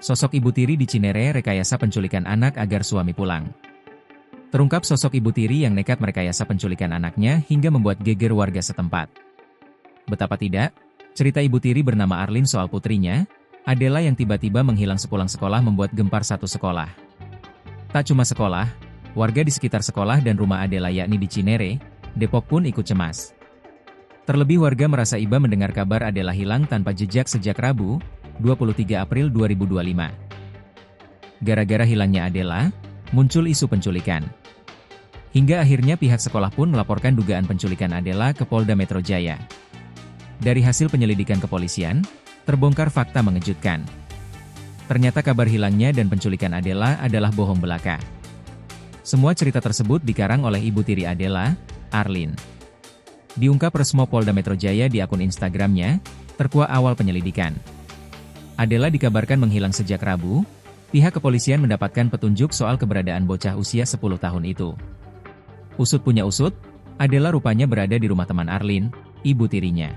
Sosok Ibu Tiri di Cinere rekayasa penculikan anak agar suami pulang. Terungkap sosok Ibu Tiri yang nekat merekayasa penculikan anaknya hingga membuat geger warga setempat. Betapa tidak, cerita Ibu Tiri bernama Arlin soal putrinya, Adela yang tiba-tiba menghilang sepulang sekolah membuat gempar satu sekolah. Tak cuma sekolah, warga di sekitar sekolah dan rumah Adela yakni di Cinere, Depok pun ikut cemas. Terlebih warga merasa iba mendengar kabar Adela hilang tanpa jejak sejak Rabu, 23 April 2025. Gara-gara hilangnya Adela, muncul isu penculikan. Hingga akhirnya pihak sekolah pun melaporkan dugaan penculikan Adela ke Polda Metro Jaya. Dari hasil penyelidikan kepolisian, terbongkar fakta mengejutkan. Ternyata kabar hilangnya dan penculikan Adela adalah bohong belaka. Semua cerita tersebut dikarang oleh Ibu Tiri Adela, Arlin. Diungkap resmo Polda Metro Jaya di akun Instagramnya, terkuak awal penyelidikan. Adela dikabarkan menghilang sejak Rabu, pihak kepolisian mendapatkan petunjuk soal keberadaan bocah usia 10 tahun itu. Usut punya usut, Adela rupanya berada di rumah teman Arlin, ibu tirinya.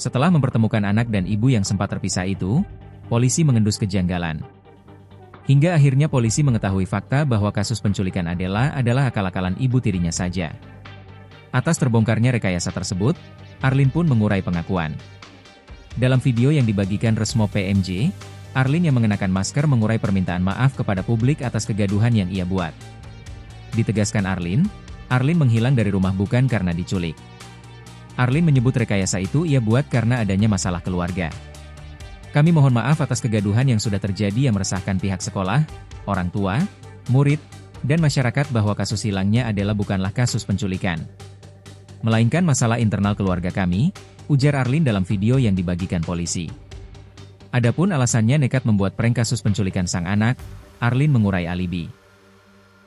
Setelah mempertemukan anak dan ibu yang sempat terpisah itu, polisi mengendus kejanggalan. Hingga akhirnya polisi mengetahui fakta bahwa kasus penculikan Adela adalah akal-akalan ibu tirinya saja. Atas terbongkarnya rekayasa tersebut, Arlin pun mengurai pengakuan. Dalam video yang dibagikan resmo PMJ, Arlin yang mengenakan masker mengurai permintaan maaf kepada publik atas kegaduhan yang ia buat. Ditegaskan Arlin menghilang dari rumah bukan karena diculik. Arlin menyebut rekayasa itu ia buat karena adanya masalah keluarga. Kami mohon maaf atas kegaduhan yang sudah terjadi yang meresahkan pihak sekolah, orang tua, murid, dan masyarakat bahwa kasus hilangnya Adela bukanlah kasus penculikan, melainkan masalah internal keluarga kami, ujar Arlin dalam video yang dibagikan polisi. Adapun alasannya nekat membuat prank kasus penculikan sang anak, Arlin mengurai alibi.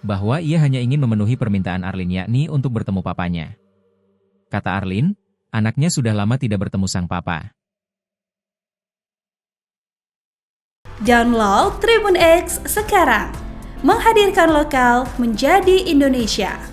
Bahwa ia hanya ingin memenuhi permintaan Arlin yakni untuk bertemu papanya. Kata Arlin, anaknya sudah lama tidak bertemu sang papa. Download Tribun X sekarang, menghadirkan lokal menjadi Indonesia.